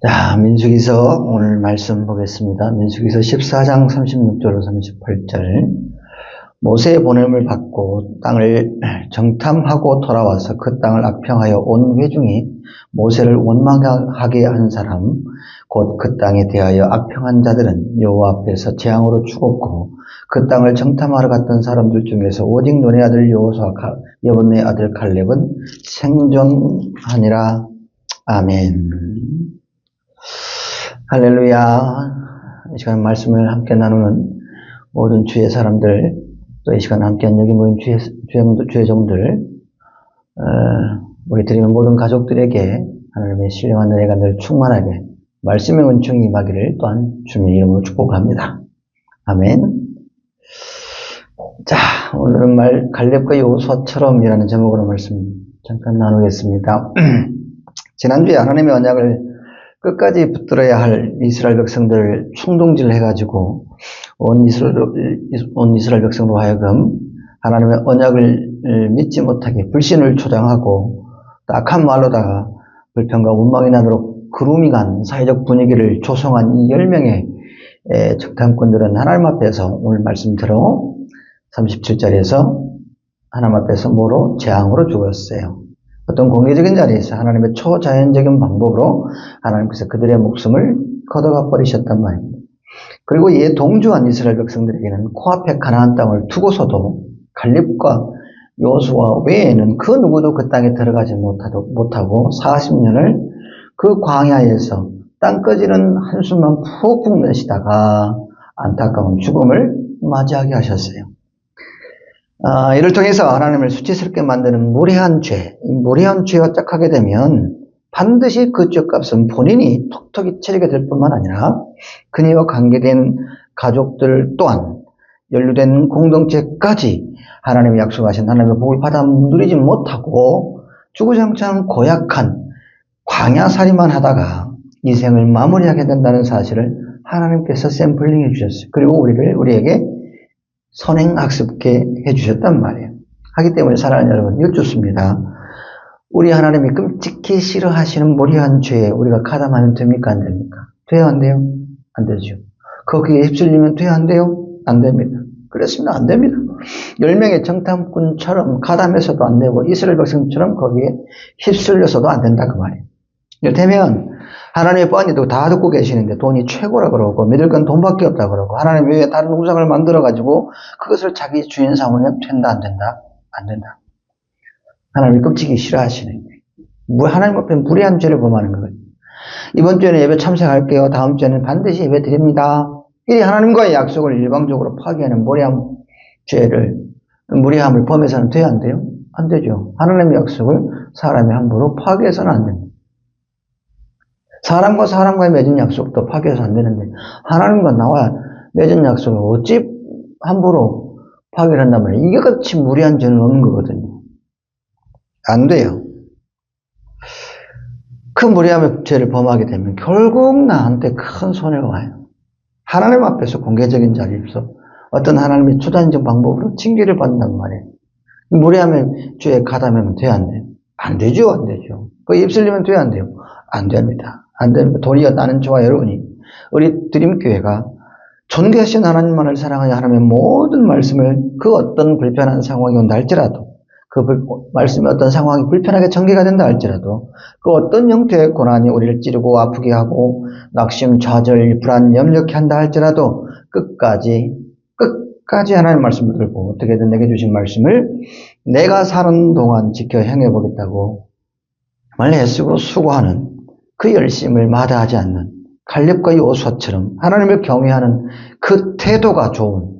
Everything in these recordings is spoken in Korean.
자, 민수기서 오늘 말씀 보겠습니다. 민수기서 14장 36절로 38절. 모세의 보냄을 받고 땅을 정탐하고 돌아와서 그 땅을 악평하여 온 회중이 모세를 원망하게 한 사람, 곧 그 땅에 대하여 악평한 자들은 여호와 앞에서 재앙으로 죽었고, 그 땅을 정탐하러 갔던 사람들 중에서 오직 눈의 아들 여호수아와 여분의 아들 칼렙은 생존하니라. 아멘. 할렐루야. 이 시간 말씀을 함께 나누는 모든 주의 사람들, 또 이 시간 함께한 여기 모인 주의 종들, 우리 드리는 모든 가족들에게 하나님의 신령한 은혜가 늘 충만하게 말씀의 은총이 임하기를 또한 주님의 이름으로 축복합니다. 아멘. 자, 오늘은 갈렙과 여호수아처럼이라는 제목으로 말씀 잠깐 나누겠습니다. 지난주에 하나님의 언약을 끝까지 붙들어야 할 이스라엘 백성들을 충동질 해가지고 온 이스라엘 백성으로 하여금 하나님의 언약을 믿지 못하게 불신을 조장하고 악한 말로다가 불평과 원망이 나도록 그루밍 간 사회적 분위기를 조성한 이 10명의 적탐꾼들은 하나님 앞에서 오늘 말씀대로 37절에서 하나님 앞에서 뭐로? 재앙으로 죽었어요. 어떤 공개적인 자리에서 하나님의 초자연적인 방법으로 하나님께서 그들의 목숨을 걷어가 버리셨단 말입니다. 그리고 이에 동조한 이스라엘 백성들에게는 코앞에 가나안 땅을 두고서도 갈렙과 여호수아 외에는 그 누구도 그 땅에 들어가지 못하고 40년을 그 광야에서 땅 꺼지는 한숨만 푹푹 내쉬다가 안타까운 죽음을 맞이하게 하셨어요. 이를 통해서 하나님을 수치스럽게 만드는 무례한 죄와 짝하게 되면 반드시 그 죄값은 본인이 톡톡히 치르게 될 뿐만 아니라 그녀와 관계된 가족들 또한 연루된 공동체까지 하나님이 약속하신 하나님의 복을 받아 누리지 못하고 주구장창 고약한 광야살이만 하다가 이 생을 마무리하게 된다는 사실을 하나님께서 샘플링해 주셨어요. 그리고 우리에게 선행학습게 해주셨단 말이에요. 하기 때문에 사랑하는 여러분, 여쭙습니다. 우리 하나님이 끔찍히 싫어하시는 무례한 죄에 우리가 가담하면 됩니까? 안 됩니까? 돼요? 안 돼요? 안 되죠. 거기에 휩쓸리면 돼요? 안 돼요? 안 됩니다. 그렇습니다. 안 됩니다. 10명의 정탐꾼처럼 가담해서도 안 되고 이스라엘 백성처럼 거기에 휩쓸려서도 안 된다 그 말이에요. 이를테면 하나님의 뻔히도 다 듣고 계시는데 돈이 최고라 그러고 믿을 건 돈밖에 없다 그러고 하나님 외에 다른 우상을 만들어가지고 그것을 자기 주인 삼으면 된다 안 된다? 안 된다. 하나님이 끔찍이 싫어하시는 거예요. 하나님 앞에 무례한 죄를 범하는 거예요. 이번 주에는 예배 참석할게요. 다음 주에는 반드시 예배 드립니다. 이 하나님과의 약속을 일방적으로 파기하는 무례함을 범해서는 돼야 안 돼요? 안 되죠. 하나님의 약속을 사람이 함부로 파기해서는 안 됩니다. 사람과 사람과의 맺은 약속도 파기해서 안 되는데 하나님과 나와 맺은 약속을 어찌 함부로 파기를 한단 말이에요. 이게 같이 무례한 죄는 없는 거거든요. 안 돼요. 그 무례함의 죄를 범하게 되면 결국 나한테 큰 손해가 와요. 하나님 앞에서 공개적인 자리에서 어떤 하나님의 초단적 방법으로 징계를 받는단 말이에요. 무례함의 죄에 가담하면 돼요? 안 돼요? 안 되죠? 안 되죠. 그 입술리면 돼요? 안 돼요? 안 됩니다. 안 됩니다. 도리어 나는 저와 여러분이 우리 드림교회가 존귀하신 하나님만을 사랑하여 하나님의 모든 말씀을 그 어떤 불편한 상황이 온다 할지라도 그 말씀이 어떤 상황이 불편하게 전개가 된다 할지라도 그 어떤 형태의 고난이 우리를 찌르고 아프게 하고 낙심, 좌절, 불안, 염려케 한다 할지라도 끝까지 하나님의 말씀을 들고 어떻게든 내게 주신 말씀을 내가 사는 동안 지켜 행해보겠다고 정말 애쓰고 수고하는 그 열심을 마다하지 않는 갈렙과 여호수아처럼 하나님을 경외하는 그 태도가 좋은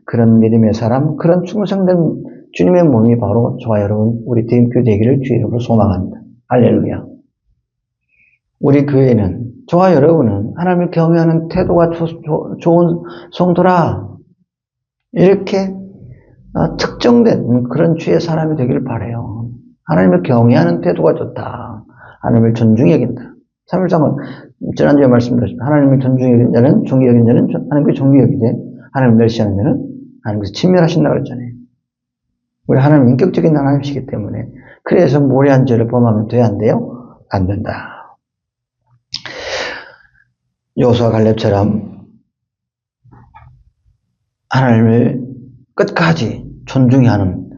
그런 믿음의 사람, 그런 충성된 주님의 몸이 바로 저와 여러분 우리 드림교회 되기를 주의 이름으로 소망합니다. 할렐루야. 우리 교회는 저와 여러분은 하나님을 경외하는 태도가 좋은 성도라 이렇게 특정된 그런 주의 사람이 되기를 바라요. 하나님을 경외하는 태도가 좋다. 하나님을 존중히 여긴다. 3일상은 지난주에 말씀드렸습니다. 하나님을 존중히 여긴 자는 존귀 여긴 자는 하나님께 존귀 여기되 하나님을 멸시하는 자는 하나님께서 친멸하신다고 그랬잖아요. 우리 하나님 인격적인 하나님이시기 때문에 그래서 무례한 죄를 범하면 돼야 안 돼요? 안 된다. 여호수아 갈렙처럼 하나님을 끝까지 존중히 하는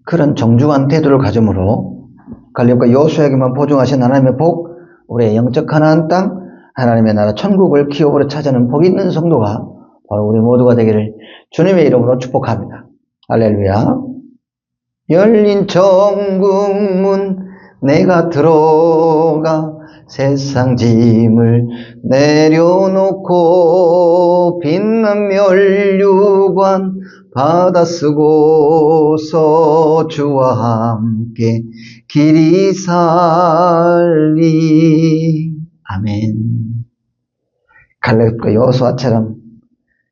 그런 정중한 태도를 가짐으로 갈렙과 여호수아에게만 보증하신 하나님의 복, 우리의 영적 가나안 땅, 하나님의 나라 천국을 기업으로 차지하는 복이 있는 성도가 바로 우리 모두가 되기를 주님의 이름으로 축복합니다. 할렐루야. 열린 천국문 내가 들어가 세상 짐을 내려놓고 빛난 면류관 받아 쓰고서 주와 함께 길이 살리. 아멘. 갈렙과 여호수아처럼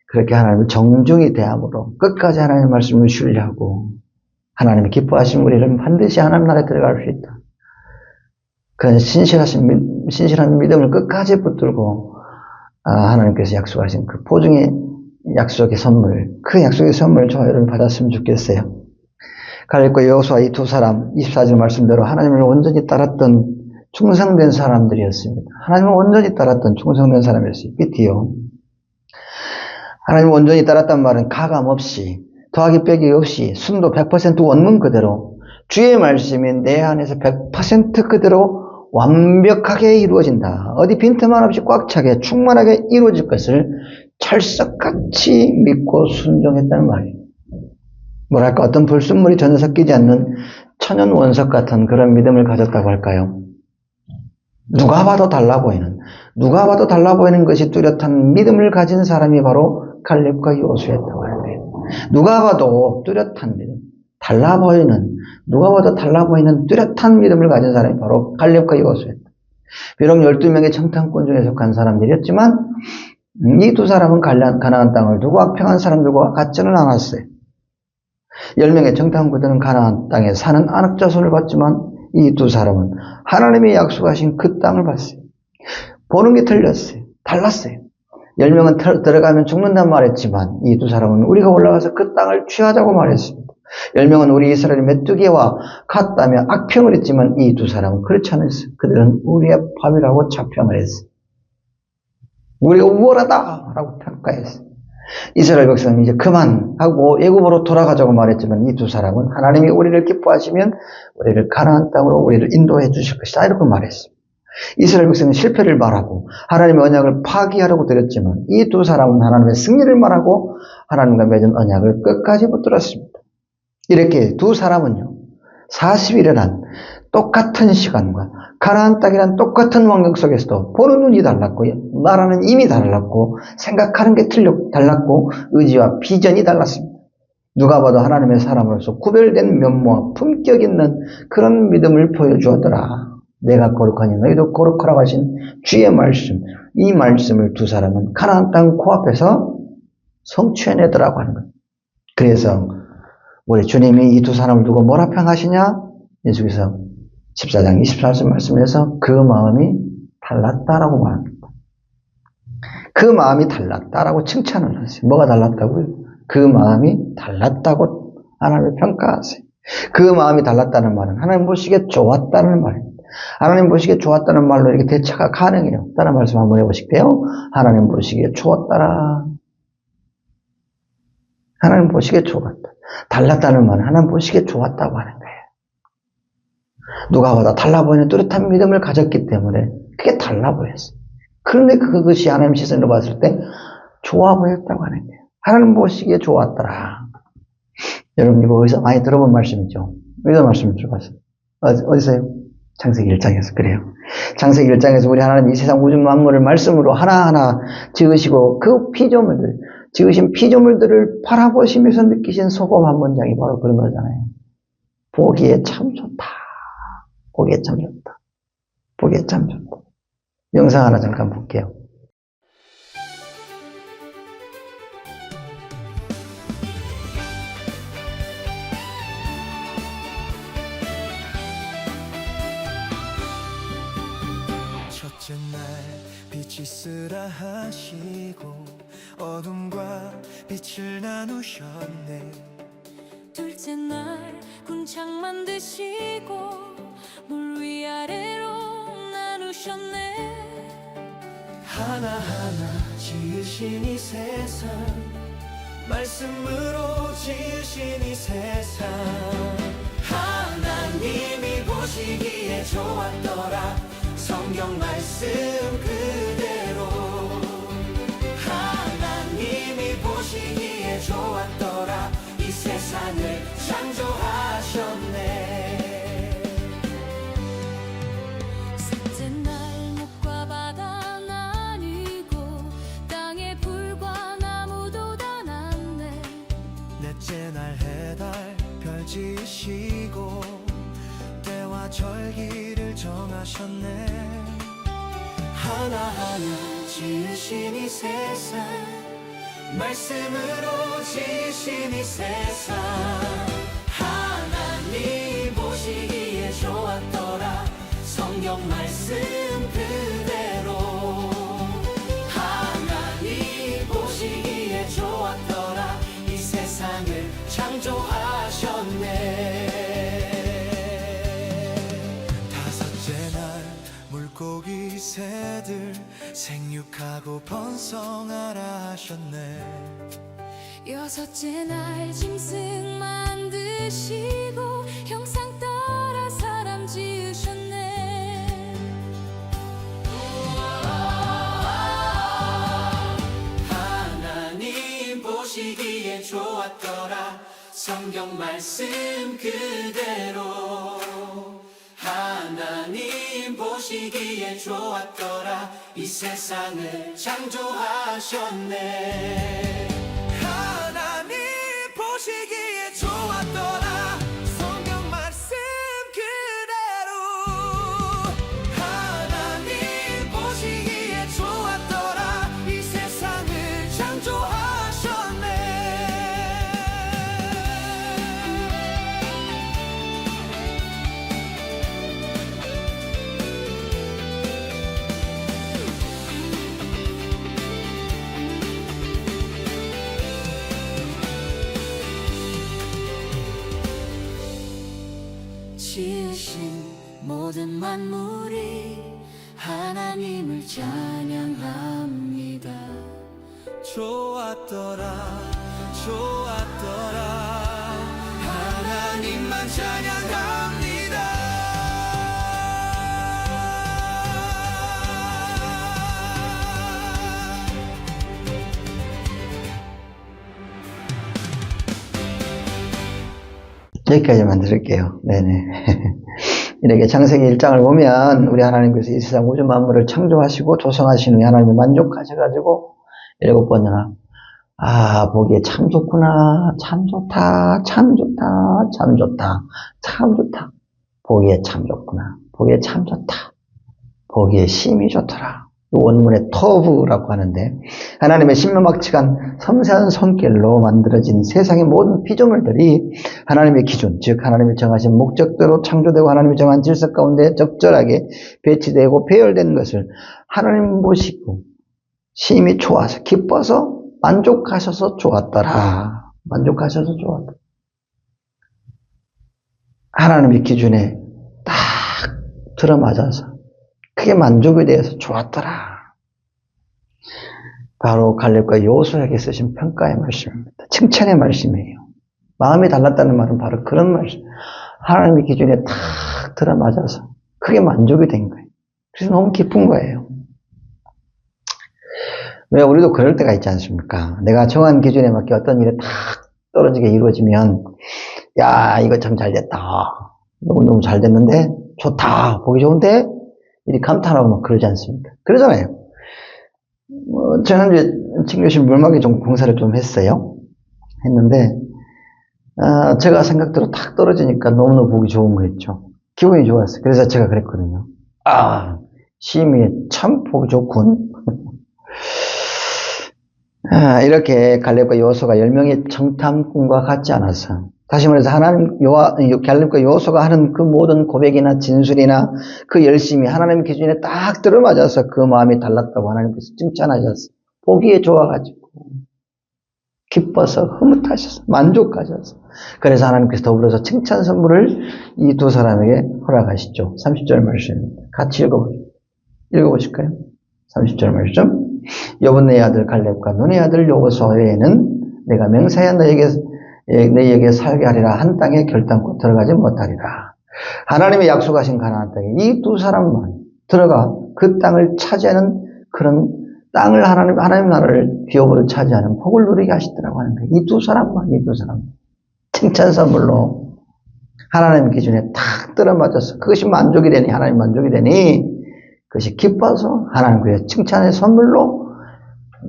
그렇게 하나님을 정중히 대함으로 끝까지 하나님의 말씀을 신뢰하고 하나님이 기뻐하신 우리를 반드시 하나님 나라에 들어갈 수 있다. 그런 신실한 믿음을 끝까지 붙들고 하나님께서 약속하신 그 보증의 약속의 선물, 그 약속의 선물을 저와 여러분 받았으면 좋겠어요. 갈렙과 여호수아 이 두 사람 24절 말씀대로 하나님을 온전히 따랐던 충성된 사람들이었습니다. 하나님을 온전히 따랐던 충성된 사람이었어요. 삐띠요. 하나님을 온전히 따랐단 말은 가감 없이 더하기 빼기 없이 순도 100% 원문 그대로 주의 말씀이 내 안에서 100% 그대로 완벽하게 이루어진다. 어디 빈틈만 없이 꽉 차게 충만하게 이루어질 것을 철석같이 믿고 순종했다는 말이에요. 뭐랄까 어떤 불순물이 전혀 섞이지 않는 천연 원석 같은 그런 믿음을 가졌다고 할까요? 누가 봐도 달라 보이는 것이 뚜렷한 믿음을 가진 사람이 바로 갈렙과 여호수아였다고 하는 거예요. 누가 봐도 뚜렷한 믿음, 누가 봐도 달라 보이는 뚜렷한 믿음을 가진 사람이 바로 갈렙과 여호수아였다. 비록 12명의 청탐꾼 중에 속한 사람들이었지만 이 두 사람은 가나안 땅을 두고 악평한 사람들과 같지는 않았어요. 10명의 청탐꾼들은 가나안 땅에 사는 안악자손을 봤지만 이 두 사람은 하나님이 약속하신 그 땅을 봤어요. 보는 게 틀렸어요. 달랐어요. 10명은 들어가면 죽는단 말했지만 이 두 사람은 우리가 올라가서 그 땅을 취하자고 말했습니다. 10명은 우리 이스라엘 메뚜기와 같다며 악평을 했지만 이 두 사람은 그렇지 않았어요. 그들은 우리의 밥이라고 자평을 했어요. 우리가 우월하다라고 평가했어요. 이스라엘 백성은 이제 그만하고 애굽으로 돌아가자고 말했지만 이 두 사람은 하나님이 우리를 기뻐하시면 우리를 가나안 땅으로 우리를 인도해 주실 것이다 이렇게 말했어요. 이스라엘 백성은 실패를 말하고 하나님의 언약을 파기하려고 들었지만 이 두 사람은 하나님의 승리를 말하고 하나님과 맺은 언약을 끝까지 붙들었습니다. 이렇게 두 사람은요 40일이란 똑같은 시간과 가나안 땅이란 똑같은 환경 속에서도 보는 눈이 달랐고 나라는 이미 달랐고 생각하는 게 달랐고 의지와 비전이 달랐습니다. 누가 봐도 하나님의 사람으로서 구별된 면모와 품격 있는 그런 믿음을 보여주었더라. 내가 거룩하니 너희도 거룩하라고 하신 주의 말씀, 이 말씀을 두 사람은 가나안 땅 코앞에서 성취해내더라고 하는 거예요. 그래서 우리 주님이 이 두 사람을 두고 뭐라 평하시냐? 예수께서 14장 24절 말씀에서 그 마음이 달랐다라고 말합니다. 그 마음이 달랐다라고 칭찬을 하세요. 뭐가 달랐다고요? 그 마음이 달랐다고 하나님을 평가하세요. 그 마음이 달랐다는 말은 하나님 보시기에 좋았다는 말입니다. 하나님 보시기에 좋았다는 말로 이렇게 대처가 가능해요. 다른 말씀 한번 해보실게요. 하나님 보시기에 좋았더라. 하나님 보시기에 좋았다. 달랐다는 말은 하나님 보시기에 좋았다고 하는 거예요. 누가 보다 달라 보이는 뚜렷한 믿음을 가졌기 때문에 그게 달라 보였어요. 그런데 그것이 하나님 시선으로 봤을 때 좋아 보였다고 하는 거예요. 하나님 보시기에 좋았더라. 여러분 이거 어디서 많이 들어본 말씀이죠? 어디서 말씀을 들어봤어요? 어디서요? 창세기 1장에서 그래요. 창세기 1장에서 우리 하나님 이 세상 우주 만물을 말씀으로 하나하나 지으시고 그 지으신 피조물들을 바라보시면서 느끼신 소금 한 문장이 바로 그런 거잖아요. 보기에 참 좋다. 보기에 참 좋다. 보기에 참 좋다. 영상 하나 잠깐 볼게요. 첫째 날 빛이 쓰라 하시고 어둠과 빛을 나누셨네. 둘째 날 군창 만드시고 물 위아래로 하나하나 지으신 이 세상 말씀으로 지으신 이 세상 하나님이 보시기에 좋았더라 성경 말씀 그대로 하나님이 보시기에 좋았더라 이 세상을 창조하셨네 셋째 날 목과 바다 나뉘고 땅에 불과 나무도 다 났네 넷째 날 해달 별 지으시고 때와 절기를 정하셨네 하나하나 지으신 이 세상 말씀으로 지으신 이 세상 하나님 보시기에 좋았더라 성경 말씀 그대로 하나님 보시기에 좋았더라 이 세상을 창조하셨네 다섯째 날 물고기 새들 생육하고 번성하라 하셨네 여섯째 날 짐승 만드시고 형상 따라 사람 지으셨네 하나님 보시기에 좋았더라 성경 말씀 그대로 하나님 보시기에 좋았더라 이 세상을 창조하셨네 하나님 보시기에 좋았더라 성경 말씀 그대로 하나님 보시기에 좋았더라 이 세상을 창조하셨네 지으신 모든 만물이 하나님을 찬양합니다 좋았더라 좋았더라 하나님만 찬양합니다 여기까지만 들을게요. 네네. 이렇게 창세기 1장을 보면 우리 하나님께서 이 세상 우주 만물을 창조하시고 조성하신 후에 하나님이 만족하셔가지고 7번이나 보기에 참 좋구나 참 좋다 참 좋다 참 좋다 참 좋다 보기에 참 좋구나 보기에 참 좋다 보기에 심히 좋더라. 원문의 터브라고 하는데 하나님의 신묘막측한 섬세한 손길로 만들어진 세상의 모든 피조물들이 하나님의 기준, 즉 하나님이 정하신 목적대로 창조되고 하나님이 정한 질서 가운데 적절하게 배치되고 배열된 것을 하나님 보시고 심히 좋아서 기뻐서 만족하셔서 좋았더라. 만족하셔서 좋았더라. 하나님의 기준에 딱 들어맞아서 그게 만족에 대해서 좋았더라. 바로 갈렙과 여호수아에게 쓰신 평가의 말씀입니다. 칭찬의 말씀이에요. 마음이 달랐다는 말은 바로 그런 말씀. 하나님의 기준에 딱 들어맞아서 그게 만족이 된 거예요. 그래서 너무 기쁜 거예요. 왜 우리도 그럴 때가 있지 않습니까? 내가 정한 기준에 맞게 어떤 일이 딱 떨어지게 이루어지면 야 이거 참 잘 됐다. 너무 잘 됐는데 좋다. 보기 좋은데 이리 감탄하고 막 그러지 않습니까? 그러잖아요. 저는 이제 친교실 물막이 좀 공사를 좀 했는데, 제가 생각대로 탁 떨어지니까 너무너무 보기 좋은 거 있죠. 기분이 좋았어요. 그래서 제가 그랬거든요. 심히 참 보기 좋군. 이렇게 갈렙과 여호수아가 10명의 정탐꾼과 같지 않아서 다시 말해서 갈렙과 여호수아가 하는 그 모든 고백이나 진술이나 그 열심이 하나님 기준에 딱 들어맞아서 그 마음이 달랐다고 하나님께서 칭찬하셨어요. 보기에 좋아가지고 기뻐서 흐뭇하셔서 만족하셔서 그래서 하나님께서 더불어서 칭찬 선물을 이 두 사람에게 허락하시죠. 30절 말씀입니다. 같이 읽어보실까요? 30절 말씀. 여분의 아들 갈렙과 눈의 아들 여호수아에는 내가 맹세하여 너희에게 살게 하리라. 한 땅에 결단코 들어가지 못하리라. 하나님의 약속하신 가나안 땅에 이 두 사람만 들어가 그 땅을 차지하는 그런 땅을 하나님 나라를 기업으로 차지하는 복을 누리게 하시더라고 하는 거예요. 이 두 사람만. 칭찬 선물로 하나님 기준에 탁 들어맞아서 그것이 만족이 되니, 하나님 만족이 되니, 그것이 기뻐서 하나님 그 칭찬의 선물로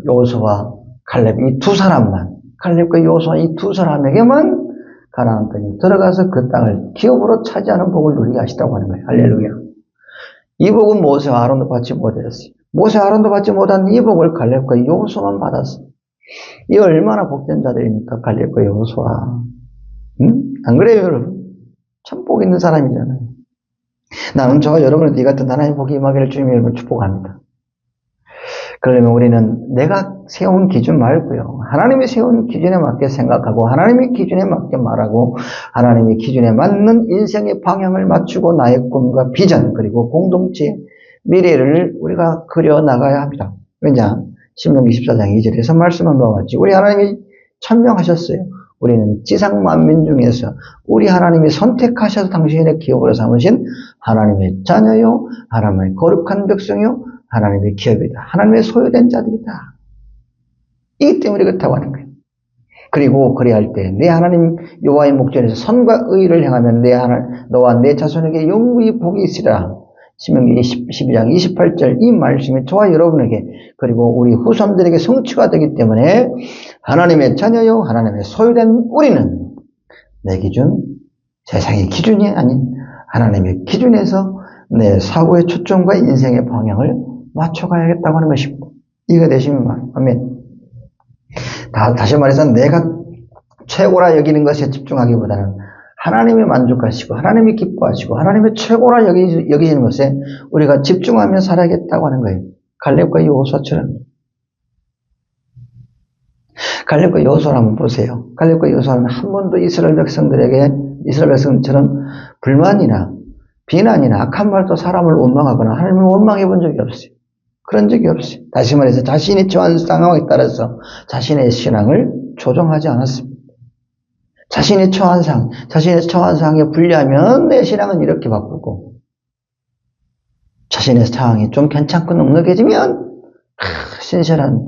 여호수아와 갈렙 이 두 사람만, 갈렙과 여호수아 이 두 사람에게만 가나안 땅에 들어가서 그 땅을 기업으로 차지하는 복을 누리게 하시다고 하는 거예요. 할렐루야. 이 복은 모세와 아론도 받지 못했어요. 모세 아론도 받지 못한 이 복을 갈렙과 여호수아만 받았어요. 이 얼마나 복된 자들입니까? 갈렙과 여호수아. 응? 안 그래요, 여러분? 참 복 있는 사람이잖아요. 나는 저와 여러분은 이 같은 하나님의 복이 임하기를 주님의 이름으로 축복합니다. 그러면 우리는 내가 세운 기준 말고요. 하나님이 세운 기준에 맞게 생각하고 하나님의 기준에 맞게 말하고 하나님의 기준에 맞는 인생의 방향을 맞추고 나의 꿈과 비전 그리고 공동체 미래를 우리가 그려나가야 합니다. 왜냐? 신명기 14장 2절에서 말씀한 바와 같이 우리 하나님이 천명하셨어요. 우리는 지상 만민 중에서 우리 하나님이 선택하셔서 당신의 기업으로 삼으신 하나님의 자녀요, 하나님의 거룩한 백성요, 하나님의 기업이다. 하나님의 소유된 자들이다. 이기 때문에 그렇다고 하는 거예요. 그리고 그래야 때 내 하나님 여호와의 목전에서 선과 의를 행하면 너와 내 자손에게 영구히 복이 있으리라. 신명기 12장 28절 이 말씀이 저와 여러분에게 그리고 우리 후손들에게 성취가 되기 때문에 하나님의 자녀요 하나님의 소유된 우리는 내 기준 세상의 기준이 아닌 하나님의 기준에서 내 사고의 초점과 인생의 방향을 맞춰가야겠다고 하는 것입니다. 이해가 되시면 아멘. 다시 말해서 내가 최고라 여기는 것에 집중하기보다는 하나님이 만족하시고 하나님이 기뻐하시고 하나님의 최고라 여기시는 것에 우리가 집중하며 살아야겠다고 하는 거예요. 갈렙과 여호수아처럼. 갈렙과 여호수아를 한번 보세요. 갈렙과 여호수아는 한 번도 이스라엘 백성처럼 불만이나 비난이나 악한 말도 사람을 원망하거나 하나님을 원망해 본 적이 없어요. 그런 적이 없어요. 다시 말해서 자신이 처한 상황에 따라서 자신의 신앙을 조정하지 않았습니다. 자신의 처한 상황에 불리하면 내 신앙은 이렇게 바꾸고 자신의 상황이 좀 괜찮고 넉넉해지면 신실한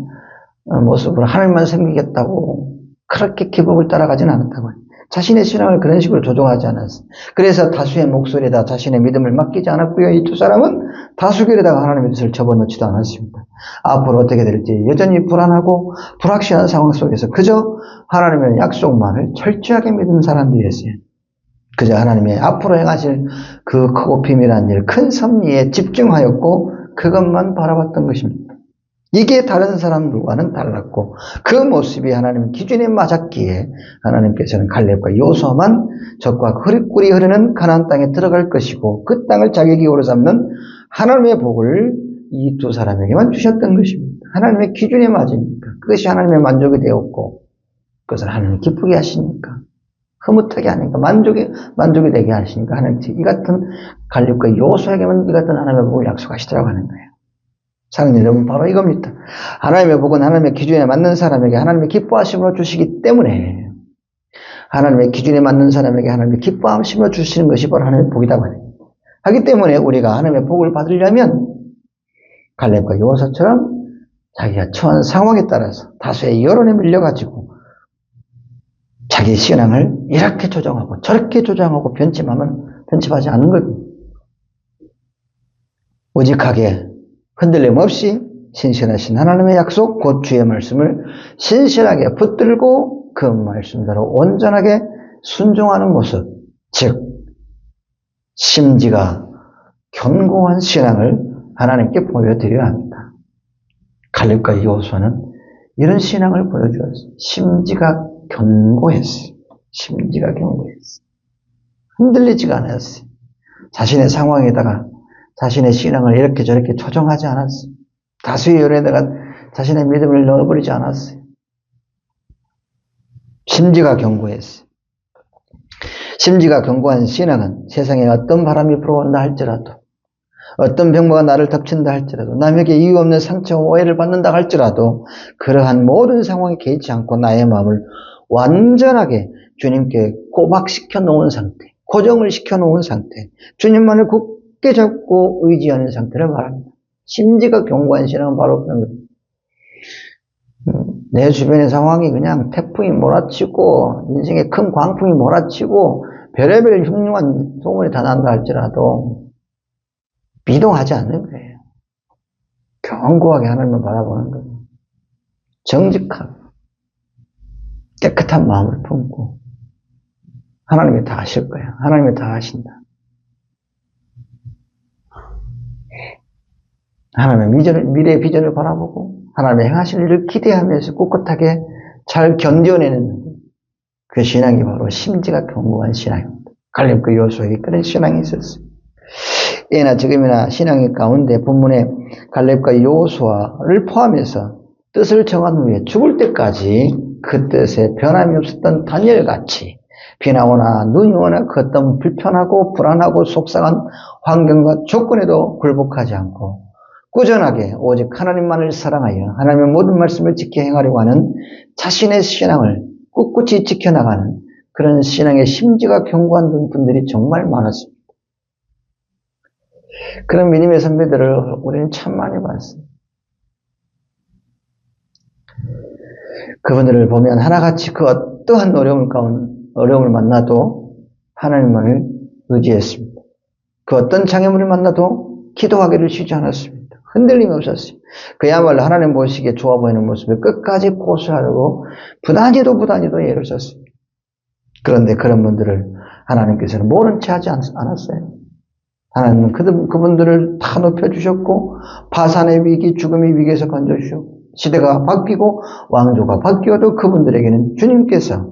모습으로 하나님만 섬기겠다고 그렇게 기복을 따라가지는 않았다고 해요. 자신의 신앙을 그런 식으로 조종하지 않았어요. 그래서 다수의 목소리에다 자신의 믿음을 맡기지 않았고요. 이 두 사람은 다수결에다가 하나님의 뜻을 접어넣지도 않았습니다. 앞으로 어떻게 될지 여전히 불안하고 불확실한 상황 속에서 그저 하나님의 약속만을 철저하게 믿은 사람들이었어요. 그저 하나님의 앞으로 행하실 그 크고 비밀한 일, 큰 섭리에 집중하였고 그것만 바라봤던 것입니다. 이게 다른 사람들과는 달랐고 그 모습이 하나님 기준에 맞았기에 하나님께서는 갈렙과 여호수아만 적과 꿀이 흐르는 가나안 땅에 들어갈 것이고 그 땅을 자기 기업으로 삼는 하나님의 복을 이 두 사람에게만 주셨던 것입니다. 하나님의 기준에 맞으니까 그것이 하나님의 만족이 되었고 그것을 하나님이 기쁘게 하시니까 흐뭇하게 하니까 만족이 되게 하시니까 하나님 이 같은 갈렙과 여호수아에게만 이 같은 하나님의 복을 약속하시더라고 하는 거예요. 사랑하는 여러분, 바로 이겁니다. 하나님의 복은 하나님의 기준에 맞는 사람에게 하나님의 기뻐하심으로 주시기 때문에 하나님의 기준에 맞는 사람에게 하나님의 기뻐하심으로 주시는 것이 바로 하나님의 복이라고 하기 때문에 우리가 하나님의 복을 받으려면 갈렙과 여호수아처럼 자기가 처한 상황에 따라서 다수의 여론에 밀려가지고 자기의 신앙을 이렇게 조정하고 저렇게 조정하고 변심하지 않는 겁니다. 오직하게 흔들림 없이 신실하신 하나님의 약속, 곧 주의 말씀을 신실하게 붙들고 그 말씀대로 온전하게 순종하는 모습, 즉 심지가 견고한 신앙을 하나님께 보여드려야 합니다. 갈렙과 여호수아는 이런 신앙을 보여주었어요. 심지가 견고했어요. 흔들리지가 않았어요. 자신의 상황에다가 자신의 신앙을 이렇게 저렇게 조정하지 않았어요. 다수의 여론에다가 자신의 믿음을 넣어버리지 않았어요. 심지가 견고했어요. 심지가 견고한 신앙은 세상에 어떤 바람이 불어온다 할지라도 어떤 병마가 나를 덮친다 할지라도, 남에게 이유 없는 상처와 오해를 받는다 할지라도 그러한 모든 상황에 개의치 않고 나의 마음을 완전하게 주님께 고박시켜 놓은 상태, 고정을 시켜 놓은 상태, 주님만을 굳게 잡고 의지하는 상태를 말합니다. 심지가 견고한 신앙은 바로 그런 거예요. 내 주변의 상황이 그냥 태풍이 몰아치고 인생의 큰 광풍이 몰아치고 별의별 흉흉한 소문이 다 난다 할지라도 비동하지 않는 거예요. 견고하게 하나님을 바라보는 거예요. 정직하고 깨끗한 마음을 품고 하나님이 다 하실 거예요. 하나님이 다 하신다. 하나님의 미래의 비전을 바라보고 하나님의 행하실 일을 기대하면서 꿋꿋하게 잘 견뎌내는 그 신앙이 바로 심지가 견고한 신앙입니다. 갈렙과 여호수아에게 그런 신앙이 있었어요. 예나 지금이나 신앙의 가운데 본문에 갈렙과 여호수아를 포함해서 뜻을 정한 후에 죽을 때까지 그 뜻에 변함이 없었던 다니엘같이 비나 오나 눈이 오나 그 어떤 불편하고 불안하고 속상한 환경과 조건에도 굴복하지 않고 꾸준하게 오직 하나님만을 사랑하여 하나님의 모든 말씀을 지켜 행하려고 하는 자신의 신앙을 꿋꿋이 지켜나가는 그런 신앙의 심지가 견고한 분들이 정말 많았습니다. 그런 믿음의 선배들을 우리는 참 많이 봤어요. 그분들을 보면 하나같이 그 어떠한 어려움을 만나도 하나님만을 의지했습니다. 그 어떤 장애물을 만나도 기도하기를 쉬지 않았습니다. 흔들림이 없었어요. 그야말로 하나님 보시기에 좋아 보이는 모습을 끝까지 고수하려고 부단히도 애를 썼습니다. 그런데 그런 분들을 하나님께서는 모른 채 하지 않았어요. 하나님은 그분들을 다 높여주셨고 파산의 위기, 죽음의 위기에서 건져주셨고 시대가 바뀌고 왕조가 바뀌어도 그분들에게는 주님께서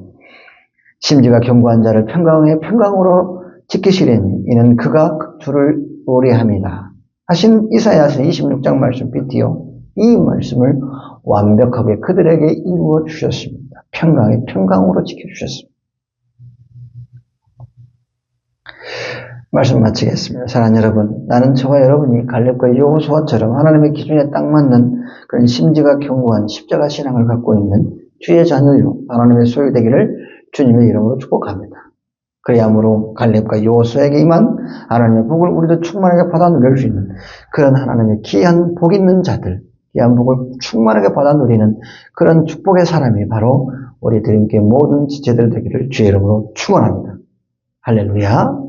심지가 견고한 자를 평강으로 지키시려니 이는 그가 주를 의뢰함이다 하신 이사야서 26장 말씀 비티어 이 말씀을 완벽하게 그들에게 이루어 주셨습니다. 평강으로 지켜주셨습니다. 말씀 마치겠습니다. 사랑하는 여러분, 나는 저와 여러분이 갈렙과 여호수아처럼 하나님의 기준에 딱 맞는 그런 심지가 견고한 십자가 신앙을 갖고 있는 주의 자녀요 하나님의 소유되기를 주님의 이름으로 축복합니다. 그야말로 갈렙과 여호수아에게 임한 하나님의 복을 우리도 충만하게 받아 누릴 수 있는 그런 하나님의 귀한 복 있는 자들, 귀한 복을 충만하게 받아 누리는 그런 축복의 사람이 바로 우리 드림교회 모든 지체들 되기를 주의 이름으로 축원합니다. 할렐루야.